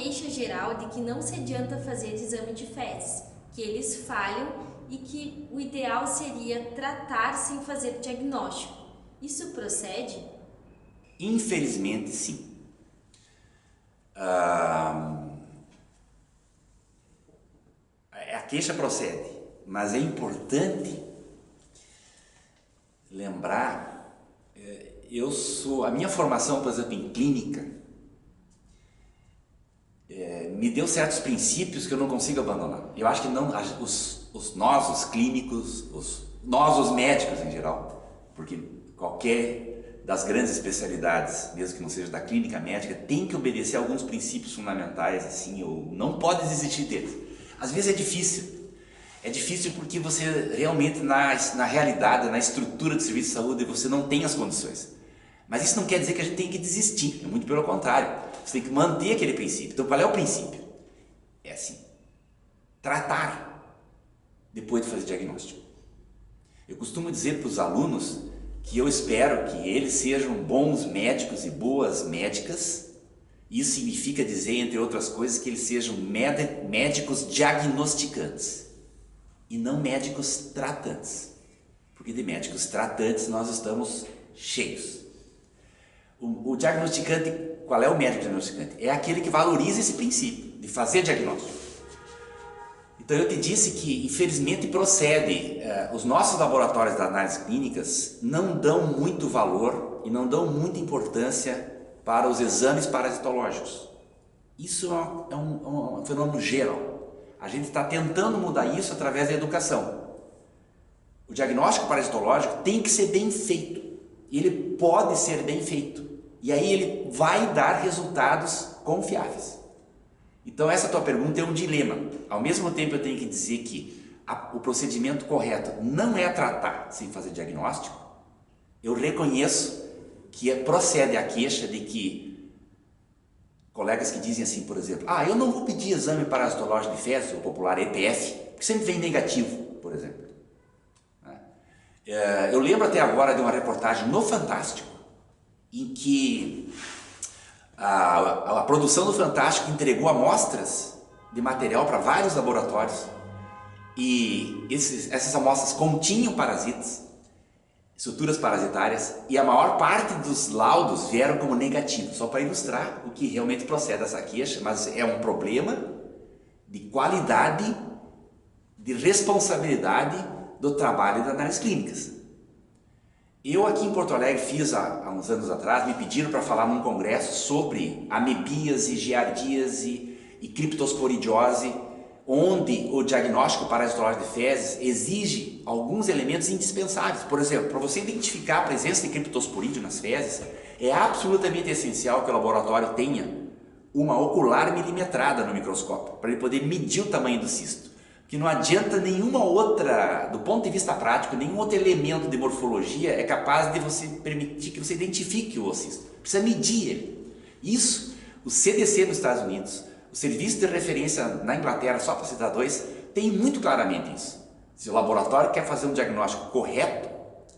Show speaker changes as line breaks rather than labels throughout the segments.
queixa geral de que não se adianta fazer exame de fezes, que eles falham e que o ideal seria tratar sem fazer diagnóstico. Isso procede?
Infelizmente, sim. A queixa procede, mas é importante lembrar, a minha formação, por exemplo, em clínica, me deu certos princípios que eu não consigo abandonar. Eu acho que não, nós, os clínicos, nós, os médicos em geral, porque qualquer das grandes especialidades, mesmo que não seja da clínica médica, tem que obedecer a alguns princípios fundamentais, assim, ou não pode desistir deles. Às vezes é difícil. É difícil porque você realmente, na realidade, na estrutura do serviço de saúde, você não tem as condições. Mas isso não quer dizer que a gente tem que desistir, é muito pelo contrário. Você tem que manter aquele princípio. Então, qual é o princípio? É assim, tratar depois de fazer diagnóstico. Eu costumo dizer para os alunos que eu espero que eles sejam bons médicos e boas médicas. Isso significa dizer, entre outras coisas, que eles sejam médicos diagnosticantes e não médicos tratantes, porque de médicos tratantes nós estamos cheios. O diagnosticante, qual é o médico diagnosticante? É aquele que valoriza esse princípio de fazer diagnóstico. Então eu te disse que infelizmente procede, os nossos laboratórios de análises clínicas não dão muito valor e não dão muita importância para os exames parasitológicos. Isso é um fenômeno geral. A gente está tentando mudar isso através da educação. O diagnóstico parasitológico tem que ser bem feito. Ele pode ser bem feito. E aí ele vai dar resultados confiáveis. Então essa tua pergunta é um dilema. Ao mesmo tempo eu tenho que dizer que o procedimento correto não é tratar sem fazer diagnóstico. Eu reconheço que procede a queixa de que colegas que dizem assim, por exemplo, eu não vou pedir exame parasitológico de fezes, o popular EPF, porque sempre vem negativo, por exemplo. Eu lembro até agora de uma reportagem no Fantástico, em que a produção do Fantástico entregou amostras de material para vários laboratórios e essas amostras continham parasitas, estruturas parasitárias, e a maior parte dos laudos vieram como negativos, só para ilustrar o que realmente procede dessa queixa, mas é um problema de qualidade, de responsabilidade do trabalho das análises clínicas. Eu aqui em Porto Alegre fiz há uns anos atrás, me pediram para falar num congresso sobre amebíase, giardíase e criptosporidiose, onde o diagnóstico parasitológico de fezes exige alguns elementos indispensáveis. Por exemplo, para você identificar a presença de criptosporídeo nas fezes, é absolutamente essencial que o laboratório tenha uma ocular milimetrada no microscópio, para ele poder medir o tamanho do cisto. Que não adianta nenhuma outra, do ponto de vista prático, nenhum outro elemento de morfologia é capaz de você permitir que você identifique o cisto. Precisa medir ele. Isso, o CDC nos Estados Unidos, o Serviço de Referência na Inglaterra, só para citar dois, tem muito claramente isso. Se o laboratório quer fazer um diagnóstico correto,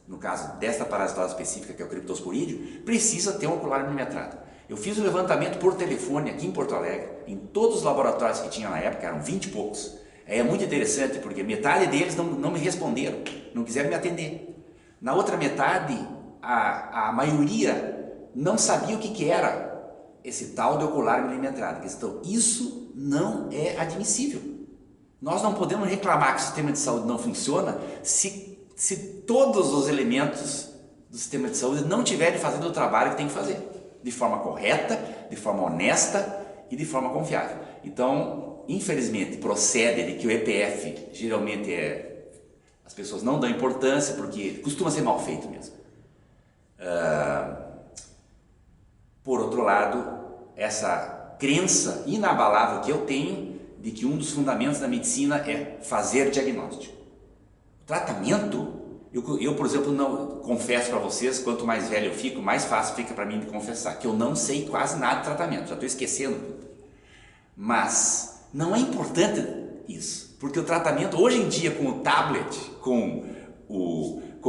no caso desta parasitose específica, que é o criptosporídeo, precisa ter um ocular milimetrado. Eu fiz um levantamento por telefone aqui em Porto Alegre, em todos os laboratórios que tinha na época, eram 20 e poucos. É muito interessante porque metade deles não me responderam, não quiseram me atender. Na outra metade, a maioria não sabia o que era esse tal de ocular milimetrado. Então, isso não é admissível. Nós não podemos reclamar que o sistema de saúde não funciona se todos os elementos do sistema de saúde não estiverem fazendo o trabalho que tem que fazer, de forma correta, de forma honesta e de forma confiável. Então, infelizmente, procede de que o EPF geralmente as pessoas não dão importância porque costuma ser mal feito mesmo. Por outro lado, essa crença inabalável que eu tenho de que um dos fundamentos da medicina é fazer diagnóstico. O tratamento, eu por exemplo, não confesso para vocês, quanto mais velho eu fico, mais fácil fica para mim de confessar, que eu não sei quase nada de tratamento, já estou esquecendo tudo. Mas não é importante isso, porque o tratamento hoje em dia com o tablet, com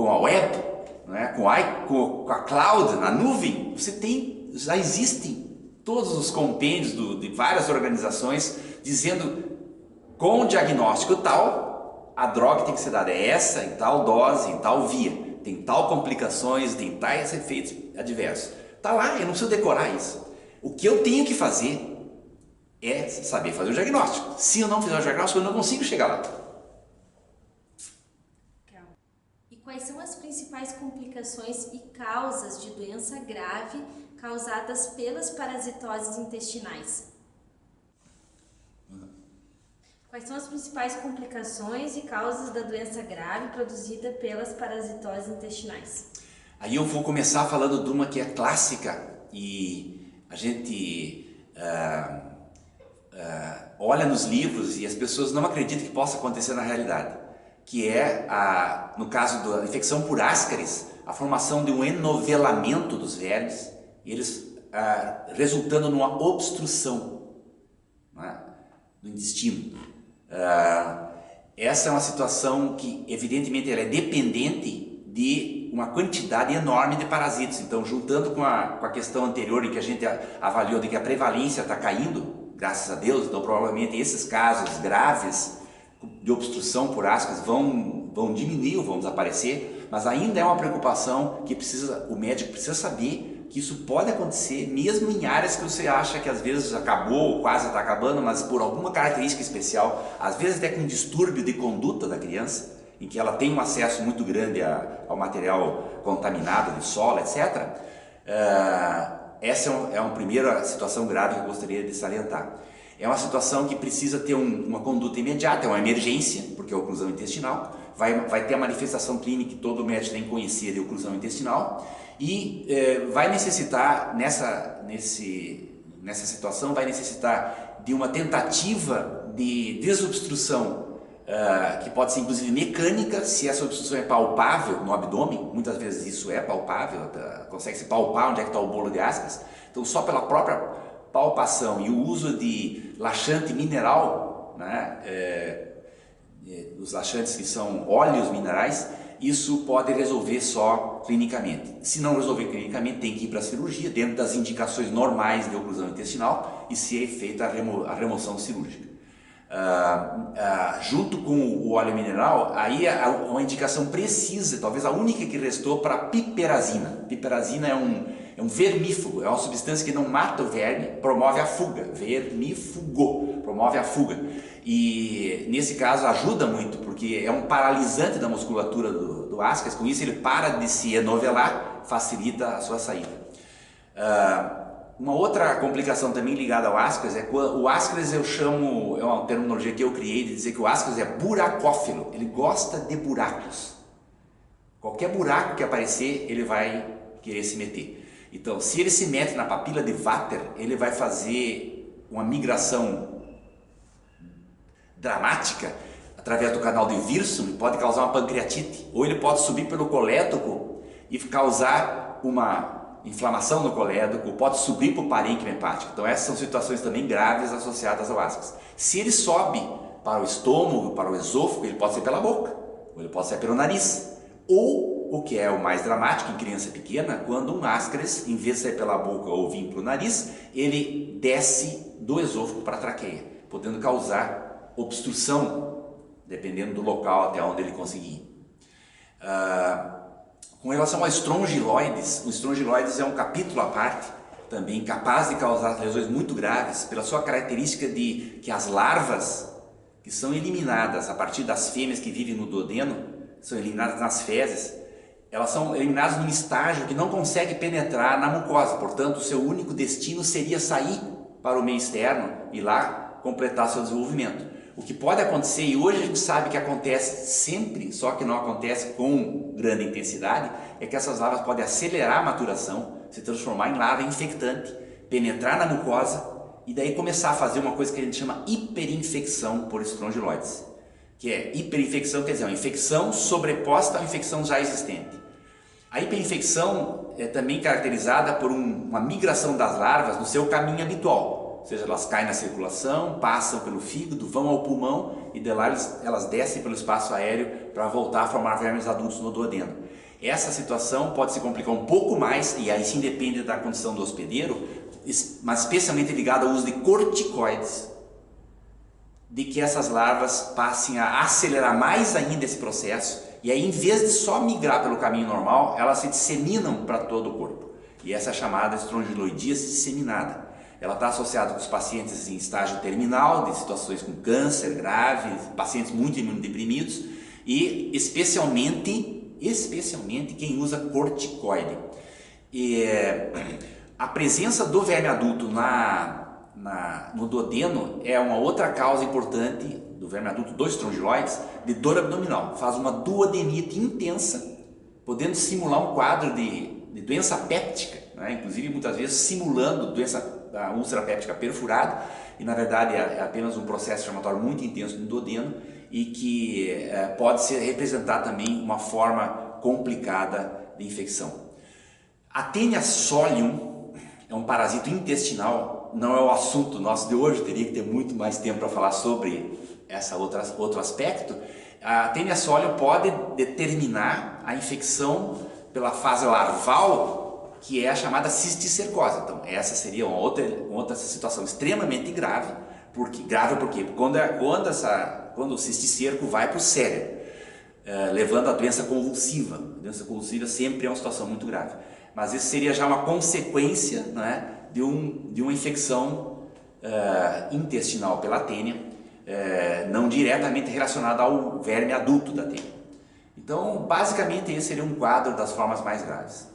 a web, não é? com a cloud, na nuvem, já existem todos os compêndios de várias organizações dizendo com o diagnóstico tal, a droga tem que ser dada essa, em tal dose, em tal via, tem tal complicações, tem tais efeitos adversos. Tá lá, eu não preciso decorar isso. O que eu tenho que fazer é saber fazer o diagnóstico. Se eu não fizer o diagnóstico, eu não consigo chegar lá.
E quais são as principais complicações e causas de doença grave causadas pelas parasitoses intestinais? Quais são as principais complicações e causas da doença grave produzida pelas parasitoses intestinais?
Aí eu vou começar falando de uma que é clássica e a gente olha nos livros e as pessoas não acreditam que possa acontecer na realidade, que é, no caso da infecção por ascaris, a formação de um enovelamento dos vermes, eles resultando numa obstrução, né, do intestino. Essa é uma situação que evidentemente ela é dependente de uma quantidade enorme de parasitas. Então, juntando com a questão anterior em que a gente avaliou de que a prevalência está caindo, graças a Deus, então provavelmente esses casos graves de obstrução por ascaris vão diminuir ou vão desaparecer, mas ainda é uma preocupação que o médico precisa saber que isso pode acontecer mesmo em áreas que você acha que às vezes acabou ou quase está acabando, mas por alguma característica especial, às vezes até com um distúrbio de conduta da criança, em que ela tem um acesso muito grande ao material contaminado de solo, etc. Essa é uma primeira situação grave que eu gostaria de salientar. É uma situação que precisa ter uma conduta imediata, é uma emergência, porque é oclusão intestinal, vai ter a manifestação clínica que todo médico tem que conhecer de oclusão intestinal e vai necessitar, nessa situação, vai necessitar de uma tentativa de desobstrução, que pode ser inclusive mecânica, se essa obstrução é palpável no abdômen, muitas vezes isso é palpável, consegue-se palpar onde é que está o bolo de ascaris, então só pela própria palpação e o uso de laxante mineral, né, os laxantes que são óleos minerais, isso pode resolver só clinicamente. Se não resolver clinicamente, tem que ir para a cirurgia, dentro das indicações normais de oclusão intestinal e ser feita a remoção cirúrgica. Junto com o óleo mineral, aí é uma indicação precisa, talvez a única que restou, para piperazina. Piperazina é um vermífugo, é uma substância que não mata o verme, promove a fuga. Vermífugo, promove a fuga. E nesse caso ajuda muito, porque é um paralisante da musculatura do ascaris, com isso ele para de se enovelar, facilita a sua saída. Uma outra complicação também ligada ao ascaris é o ascaris, é uma terminologia que eu criei de dizer que o ascaris é buracófilo, ele gosta de buracos. Qualquer buraco que aparecer, ele vai querer se meter. Então, se ele se mete na papila de Vater, ele vai fazer uma migração dramática através do canal de Wirsum, pode causar uma pancreatite, ou ele pode subir pelo colédoco e causar uma inflamação no colédoco, pode subir para o parênquima hepático. Então essas são situações também graves associadas ao ascaris. Se ele sobe para o estômago, para o esôfago, ele pode ser pela boca, ou ele pode ser pelo nariz, ou o que é o mais dramático em criança pequena, quando um ascaris, em vez de sair pela boca ou vir para o nariz, ele desce do esôfago para a traqueia, podendo causar obstrução, dependendo do local até onde ele conseguir. Com relação a estrongiloides, o estrongiloides é um capítulo à parte, também capaz de causar lesões muito graves, pela sua característica de que as larvas que são eliminadas a partir das fêmeas que vivem no duodeno, são eliminadas nas fezes, elas são eliminadas num estágio que não consegue penetrar na mucosa, portanto o seu único destino seria sair para o meio externo e lá completar seu desenvolvimento. O que pode acontecer, e hoje a gente sabe que acontece sempre, só que não acontece com grande intensidade, é que essas larvas podem acelerar a maturação, se transformar em larva infectante, penetrar na mucosa e daí começar a fazer uma coisa que a gente chama hiperinfecção por estrongiloides. Que é hiperinfecção, quer dizer, uma infecção sobreposta a uma infecção já existente. A hiperinfecção é também caracterizada por uma migração das larvas no seu caminho habitual. Ou seja, elas caem na circulação, passam pelo fígado, vão ao pulmão e de lá elas descem pelo espaço aéreo para voltar a formar vermes adultos no duodeno. Essa situação pode se complicar um pouco mais, e aí sim depende da condição do hospedeiro, mas especialmente ligado ao uso de corticoides, de que essas larvas passem a acelerar mais ainda esse processo, e aí, em vez de só migrar pelo caminho normal, elas se disseminam para todo o corpo. E essa é chamada estrongiloidíase disseminada. Ela está associada com os pacientes em estágio terminal, de situações com câncer grave, pacientes muito imunodeprimidos, e especialmente quem usa corticoide. A presença do verme adulto no duodeno é uma outra causa importante do verme adulto dos estrongiloides de dor abdominal. Faz uma duodenite intensa, podendo simular um quadro de doença péptica, né? Inclusive muitas vezes simulando doença da úlcera péptica perfurada, e na verdade é apenas um processo inflamatório muito intenso no duodeno e que pode representar também uma forma complicada de infecção. A Taenia solium é um parasito intestinal, não é o assunto nosso de hoje, teria que ter muito mais tempo para falar sobre outro aspecto. A Taenia solium pode determinar a infecção pela fase larval, que é a chamada cisticercose. Então essa seria uma outra situação extremamente grave, porque quando o cisticerco vai para o cérebro, levando à doença convulsiva. A doença convulsiva sempre é uma situação muito grave, mas isso seria já uma consequência, né, de uma infecção intestinal pela Taenia, não diretamente relacionada ao verme adulto da Taenia. Então, basicamente, esse seria um quadro das formas mais graves.